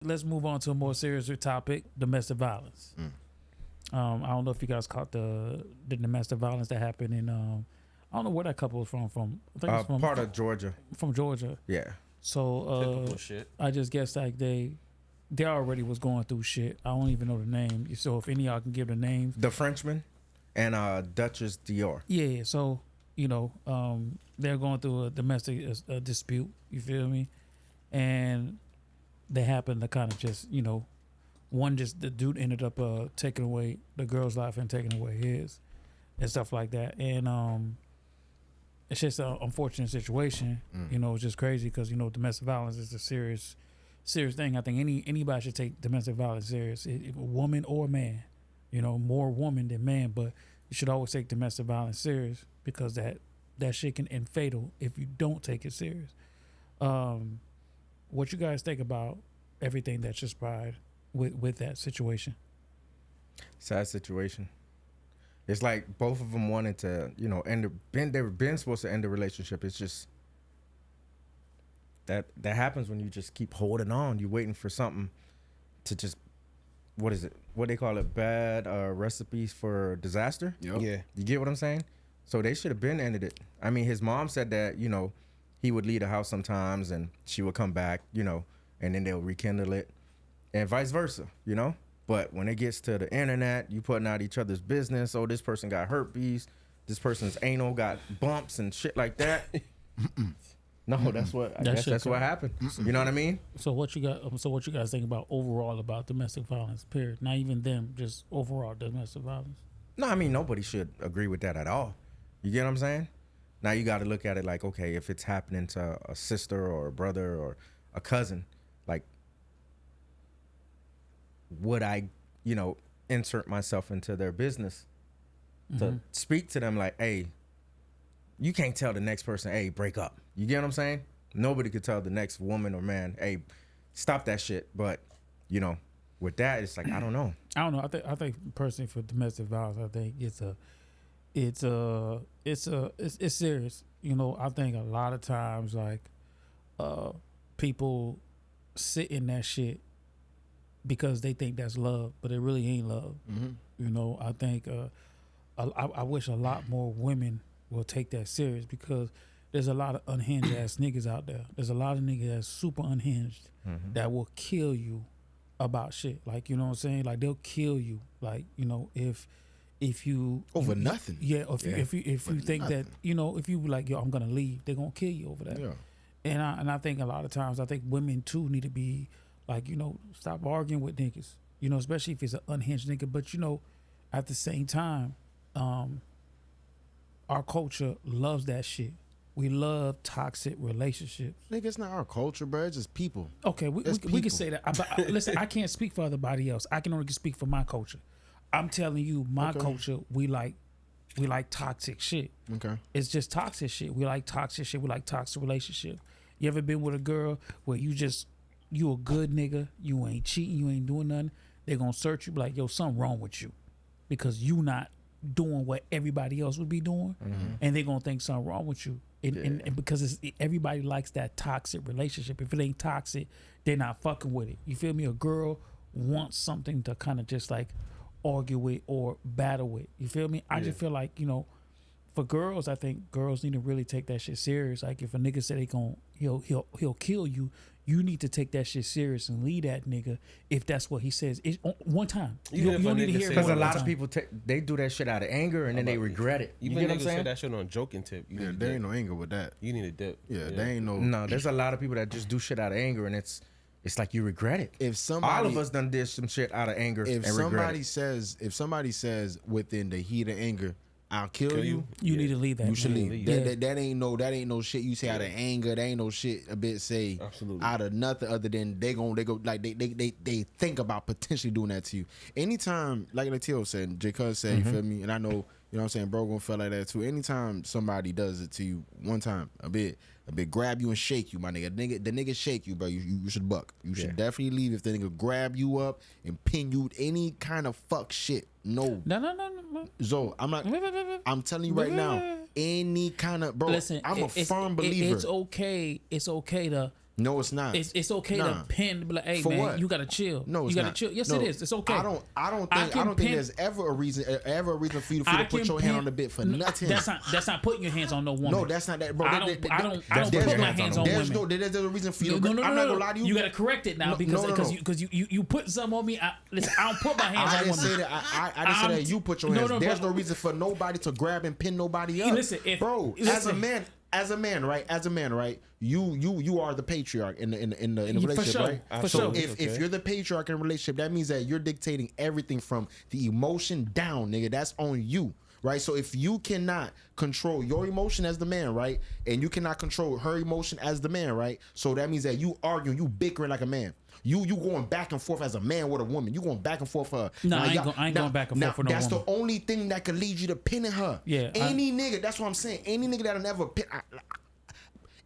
let's move on to a more serious topic: domestic violence. I don't know if you guys caught the domestic violence that happened in I don't know where that couple was from. I think it's from part of Georgia. From Georgia. Yeah. So Typical shit. I just guess like they already was going through shit. I don't even know the name. So if any of y'all can give the names. The Frenchman and Duchess Dior. Yeah. So they're going through a domestic dispute. You feel me? And they happen to kind of just the dude ended up taking away the girl's life and taking away his and stuff like that. And it's just an unfortunate situation. It's just crazy because domestic violence is a serious thing. I think anybody should take domestic violence serious, if a woman or a man. More woman than man, but you should always take domestic violence serious because that shit can end fatal if you don't take it serious. What you guys think about everything that transpired with that situation? Sad situation. It's like both of them wanted to, they were been supposed to end the relationship. It's just that happens when you just keep holding on. You're waiting for something to just, what is it? What they call it? Bad recipes for disaster. Yep. Yeah. You get what I'm saying? So they should have been ended it. I mean, his mom said that, he would leave the house sometimes and she would come back, and then they'll rekindle it and vice versa, But when it gets to the internet, you putting out each other's business. Oh, this person got herpes. This person's anal got bumps and shit like that. No, that's what I guess that's what happened. You know what I mean? So what you guys think about overall about domestic violence? Period. Not even them, just overall domestic violence. No, I mean nobody should agree with that at all. You get what I'm saying? Now you got to look at it like, okay, if it's happening to a sister or a brother or a cousin, like, would I, insert myself into their business to speak to them like, hey, you can't tell the next person, hey, break up. You get what I'm saying? Nobody could tell the next woman or man, hey, stop that shit. But, with that, it's like, I don't know. I think personally for domestic violence, I think it's serious. I think a lot of times like people sit in that shit because they think that's love, but it really ain't love. I think I wish a lot more women will take that serious because there's a lot of unhinged ass niggas out there. There's a lot of niggas that's super unhinged that will kill you about shit. Like, you know what I'm saying? Like they'll kill you. Like, if you over nothing. Yeah. If you think nothing. that, if you like, yo, I'm gonna leave, they're gonna kill you over that. Yeah. And I think a lot of times I think women too need to be like, stop arguing with niggas. Especially if it's an unhinged nigga. But at the same time, our culture loves that shit. We love toxic relationships. Nigga, it's not our culture, bro. It's just people. Okay, we can say that. But listen, I can't speak for everybody else. I can only speak for my culture. I'm telling you, my culture, we like toxic shit. Okay. It's just toxic shit. We like toxic shit. We like toxic relationship. You ever been with a girl where you a good nigga, you ain't cheating, you ain't doing nothing, they're gonna search you, be like, yo, something wrong with you. Because you not doing what everybody else would be doing, and they're gonna think something wrong with you. And because everybody likes that toxic relationship. If it ain't toxic, they're not fucking with it. You feel me? A girl wants something to kind of just like argue with or battle with. You feel me? I just feel like, for girls, I think girls need to really take that shit serious. Like if a nigga said he'll kill you, you need to take that shit serious and leave that nigga if that's what he says. It's one time. You don't need to hear it because a more lot than of one people they do that shit out of anger and then they regret it. You Even get what I'm niggas saying? say that shit on a joking tip. Yeah, there ain't no anger with that. You need a dip. Yeah, there ain't no. No, there's a lot of people that just do shit out of anger and it's like you regret it. If somebody, all of us done did some shit out of anger if and regret it. if somebody says within the heat of anger, I'll kill you. You need to leave that. You should man. leave. Yeah. That ain't no shit you say out of anger. That ain't no shit a bit say Absolutely. out of nothing other than they go like they think about potentially doing that to you. Anytime, like Latio said, J. Cuz said, you feel me? And I know, you know what I'm saying, bro gonna feel like that too. Anytime somebody does it to you one time, a bit grab you and shake you, my nigga. The nigga shake you, bro. You should buck. You should definitely leave if the nigga grab you up and pin you any kind of fuck shit. No. So I'm not. I'm telling you right now, any kind of bro. Listen, I'm a firm believer. It's okay. It's okay to No, it's not. It's okay Nah. to pin, be like, hey For man, what? you gotta chill. No, it's you gotta not. chill. Yes, No, it is. It's okay. I don't I think can there's ever a reason for you to I put can your hand pin- on the bit for nothing. That's not putting your hands on no woman. No, that's not that, bro. I don't That's put putting my your hands hands on on There's women. there's a reason for you. No, I'm not gonna lie to you. You gotta correct it now because you put something on me. Listen, I don't put my hands I on didn't say women. that. I didn't say that. You put your hands. There's no reason for nobody to grab and pin nobody up. Listen, as a man, right? You are the patriarch in the relationship, sure, right? for So sure. if you're the patriarch in a relationship, that means that you're dictating everything from the emotion down, nigga. That's on you. Right, so if you cannot control your emotion as the man, right, and you cannot control her emotion as the man, right, so that means that you arguing, you bickering like a man. You going back and forth as a man with a woman. You going back and forth for her. No, I ain't going back and forth for no That's woman. the only thing that could lead you to pinning her. Yeah, Any nigga, that's what I'm saying. Any nigga that'll never pin.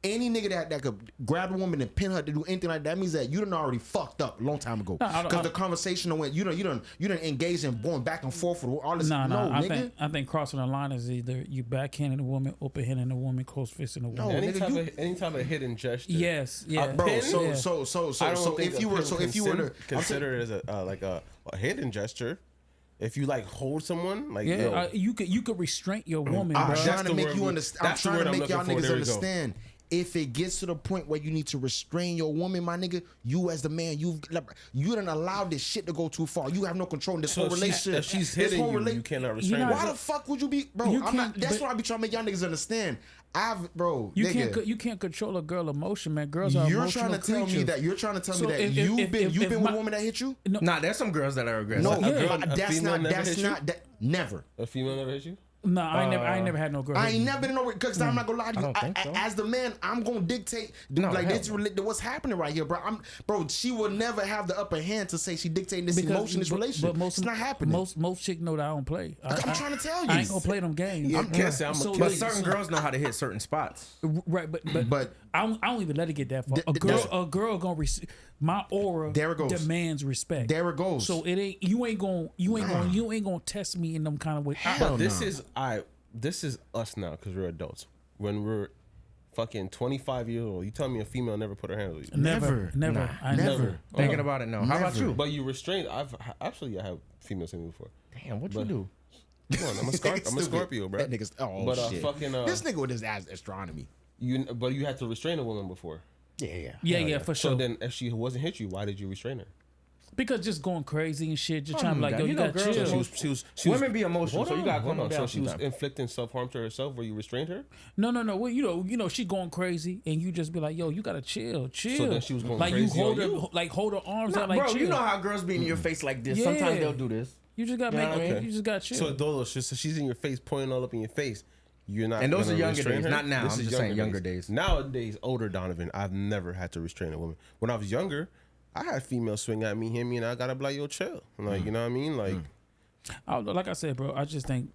Any nigga that could grab a woman and pin her to do anything like that means that you done already fucked up a long time ago. Because the conversation went, you done engaged in going back and forth with all this. No, nigga. I think crossing the line is either you backhanding a woman, open-handing a woman, close fisting a woman. No, Any type of hidden gesture. Yes, yeah, bro. Pin? So If you were to consider it as a hidden gesture, if you like hold someone like yeah, you could restrain your woman, I'm bro. trying to make you understand. I'm trying to make y'all niggas There we go. understand. If it gets to the point where you need to restrain your woman, my nigga, you as the man, you done allowed this shit to go too far. You have no control in this whole relationship. If she's hitting you cannot restrain her. Why the fuck would you be, bro? That's what I be trying to make y'all niggas understand. You can't control a girl emotion, man. Girls are You're emotional trying to tell creatures. me that you're trying to tell So me that if- you've if- been if with my- a woman that hit you. Nah, there's some girls that are aggressive. No, A female never hit you? Never. A female never hit you? No, I ain't never had no girl. I hit ain't me. never been nowhere because I'm not gonna lie to you. I don't think so. As the man, I'm gonna dictate what's happening right here, bro. She will never have the upper hand to say she dictating this emotion, this relationship. It's not happening. Most chicks know that I don't play. I'm trying to tell you. I ain't gonna play them games. But certain girls know how to hit certain spots. Right, but I don't even let it get that far. A girl gonna receive my aura. There it goes. Demands respect. There it goes. So it ain't you ain't gonna test me in them kind of way. Hell This is us now because we're adults. When we're fucking 25 years old, you tell me a female never put her hands on you. Never. I never. Thinking about it now. How about you? But you restrained. I have females say me before. Damn, what you do? Come on, I'm a Scorpio, bro. That nigga's shit. This nigga with his astronomy. But you had to restrain a woman before. Yeah, for sure. So then, if she wasn't hit you, why did you restrain her? Because just going crazy and shit, just trying to be like, yo, you got chill. Women be emotional, so you got to calm down. So she was inflicting self-harm to herself where you restrained her? No. Well, you know, she going crazy, and you just be like, yo, you gotta chill. So then she was going like crazy you hold on her, you? like hold her arms out, like Bro, chill. you know how girls be in your face like this. Yeah. Sometimes they'll do this. You just gotta you just gotta chill. So Dolo, she's in your face, pointing all up in your face. You're not. And those gonna are younger restrain days, her? not now. This I'm is just saying younger days. Nowadays, older Donovan, I've never had to restrain a woman. When I was younger, I had females swing at me, hit me, and I gotta be like, yo, chill. Like, you know what I mean? Like, like I said, bro, I just think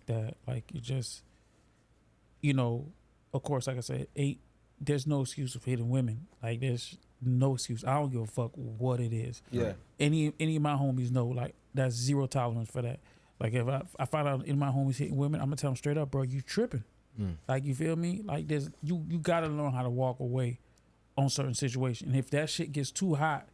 that like you just, you know, of course, like I said, there's no excuse for hitting women. Like there's no excuse. I don't give a fuck what it is. yeah. Any of my homies know like that's zero tolerance for that. Like if I find out any of my homies hitting women, I'm gonna tell them straight up, bro, you tripping. Like you feel me? Like there's you gotta learn how to walk away on certain situations. And if that shit gets too hot,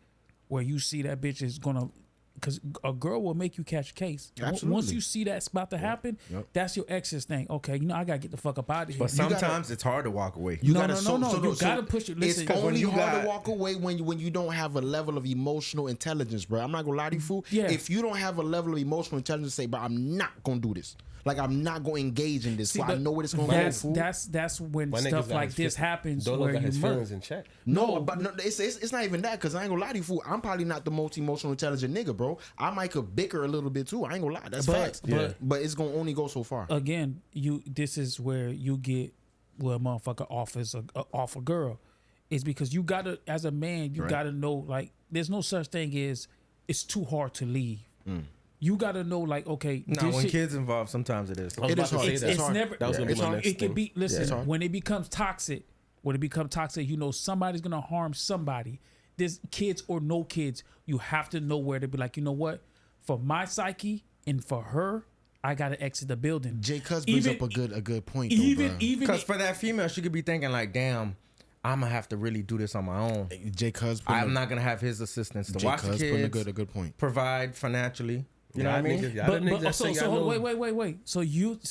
where you see that bitch is gonna, because a girl will make you catch a case. Absolutely. Once you see that's about to happen, that's your ex's thing. Okay, you know I gotta get the fuck up out of here. But sometimes it's hard to walk away. You gotta push it. Listen, It's only you hard got- to walk away when you don't have a level of emotional intelligence, bro. I'm not gonna lie to you, fool. Yeah. If you don't have a level of emotional intelligence, say, bro, I'm not gonna do this. Like I'm not gonna engage in this. See, So I but know where it's gonna go, fool. that's when My niggas stuff got like his this feelings- happens Dolo where got you his murder. feelings in check. No, but it's not even that, because I ain't gonna lie to you, fool. I'm probably not the most emotional intelligent nigga, bro. I might could bicker a little bit too. I ain't gonna lie. That's facts. But it's gonna only go so far. Again, this is where you get where a motherfucker offers off a girl. Is because you gotta, as a man, you gotta know, like, there's no such thing as it's too hard to leave. You gotta know, like, okay, Nah, this when shit, kids involved, sometimes it is. It is hard. it's hard. never. That was gonna be my next It can thing. be. Listen, it's hard. when it becomes toxic, you know somebody's gonna harm somebody. There's kids or no kids. You have to know where to be like, you know what? For my psyche and for her, I gotta exit the building. Jay Cuz brings up a good point. Though, Even Because for that female, she could be thinking like, damn, I'm gonna have to really do this on my own. Jay Cuz, I'm not gonna have his assistance to watch the kids, a good point. provide financially. You know what I mean? Wait. So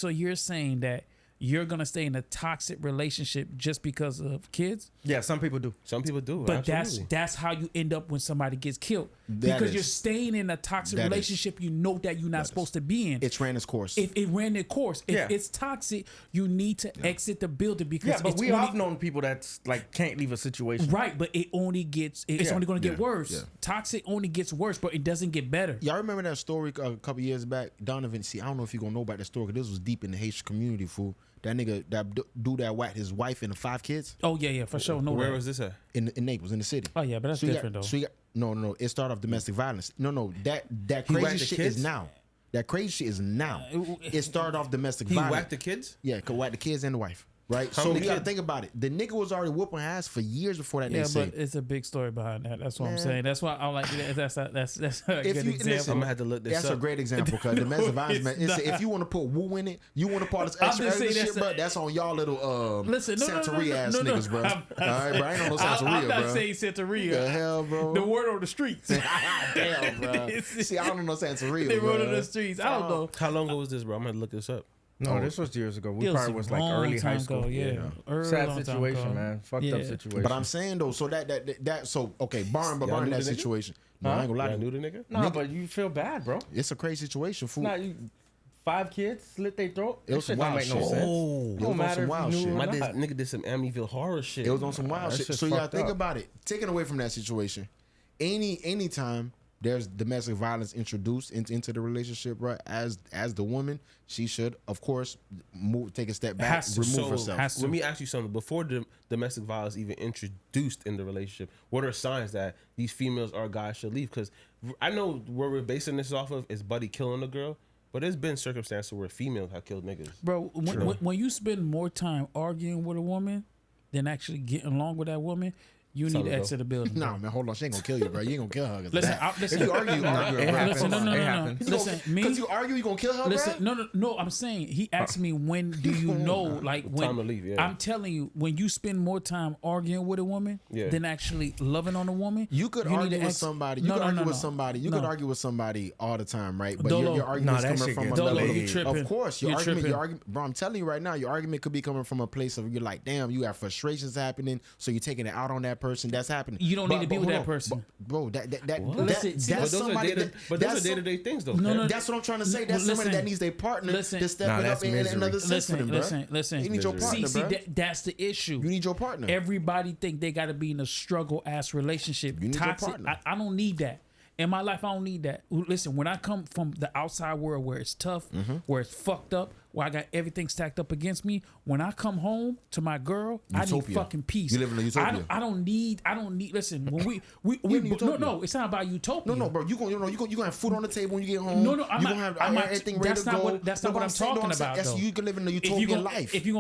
you're saying that you're gonna stay in a toxic relationship just because of kids? Yeah, some people do. Some people do. But absolutely. that's how you end up when somebody gets killed. That Because is. you're staying in a toxic That is. relationship you know that you're not supposed to be in. It's ran its course. If it ran their course. If Yeah. it's toxic, you need to exit the building because Yeah, but it's we only, have known people that's like can't leave a situation. right, but it only gets it's Yeah. only gonna get worse. Yeah. Toxic only gets worse, but it doesn't get better. Y'all remember that story a couple years back? Donovan, see, I don't know if you gonna know about that story, because this was deep in the Haitian community, fool. That nigga, that dude that whacked his wife and the 5 kids Oh yeah, for sure. No, Where was this at? in Naples, in the city. Oh yeah, but that's So you different got, though. So you got, no. It started off domestic violence. No. That whacked crazy the shit kids? is now. That crazy shit is now. It started off domestic He violence. whacked the kids? Yeah, could whack the kids and the wife. Right. How So many you got to kids? think about it. The nigga was already whooping her ass for years before that. Yeah, they say. but it's a big story behind that. That's what I'm Man. saying. That's why I like that's a If good you example. listen, I'm gonna have to look this That's up. a great example, because domestic violence, man. It's If you want to put woo in it, you want to part of this I'm extra, just saying extra that's shit, a- bro. That's on y'all little Listen, no, Santeria ass no, niggas, bro. All I'm right, bro. I ain't on no Santeria, I'm not bro. saying Santeria. The hell, bro. The word on the streets. Damn, bro. See, I don't know no Santeria, The word on bro. the streets. I don't know. How long ago was this, bro? I'm gonna look this up. No, this was years ago. We It probably was like long early high time school. ago, yeah. Early long Sad time situation, ago. man. Fucked Yeah. up situation. But I'm saying though, so that so okay, barring Y'all that knew the nigga? situation. No, I ain't gonna lie Y'all to you. knew the nigga? nah, but you feel bad, bro. It's a crazy situation, fool. Nah, you 5 kids slit their throat. It was That shit some don't wild make no shit. sense. Oh. It It was don't on matter some if wild you knew shit. or My not. nigga did some Amityville horror shit. It was on some wild that shit. shit's So you gotta fucked think up. about it. Taking away from that situation, anytime there's domestic violence introduced into the relationship, right? As the woman, she should, of course, take a step back, Has to. remove So herself. has to. let me ask you something. Before the domestic violence even introduced in the relationship, what are signs that these females or guys should leave? Because I know where we're basing this off of is Buddy killing a girl, but there's been circumstances where females have killed niggas. Bro, when you spend more time arguing with a woman than actually getting along with that woman, you need to Solid, exit the building. Nah, man, hold on. She ain't gonna kill you, bro. You ain't gonna kill her. 'cause Listen, that. listen. If you argue, you argue. It bro. happens. Listen, no. It happens. Listen, me. Because you argue, you gonna kill her, Listen, bro? no. I'm saying he asked me when do you know, like when Time to leave, yeah. I'm telling you, when you spend more time arguing with a woman Yeah. than actually loving on a woman, You could need argue to with somebody. You No, could no, argue no, with no. somebody. You No. could argue with somebody all the time, right? But Dolo. your argument's Nah, that coming shit from gets another. Dolo, you tripping. Of course, You your argument. tripping. Bro, I'm telling you right now, your argument could be coming from a place of you're like, damn, you have frustrations happening, so you're taking it out on that person. That's happening. You don't need to be with hold that on. person. bro. That Listen, see, that's But those are somebody. those are day-to-day things, though. No, no, That's what I'm trying to say. That's Listen. somebody that needs their partner Listen. to step Nah, it up that's in misery. another sense for them, bro. Listen. You need your partner, See, bro. that's the issue. You need your partner. Everybody think they got to be in a struggle ass relationship. You need your Toxic. partner. I don't need that. In my life, I don't need that. Listen, when I come from the outside world where it's tough, Mm-hmm. where it's fucked up, where I got everything stacked up against me, when I come home to my girl, I need Utopia. fucking peace. You live in a utopia. I don't need. Listen, when we in utopia. no, it's not about utopia. No, bro. You gonna have food on the table when you get home. No, I'm you not- gonna have I'm not- everything ready that's to not go. what- that's not what I'm saying, talking I'm saying, about, that's though. you can live in a If you utopian gonna- life. if you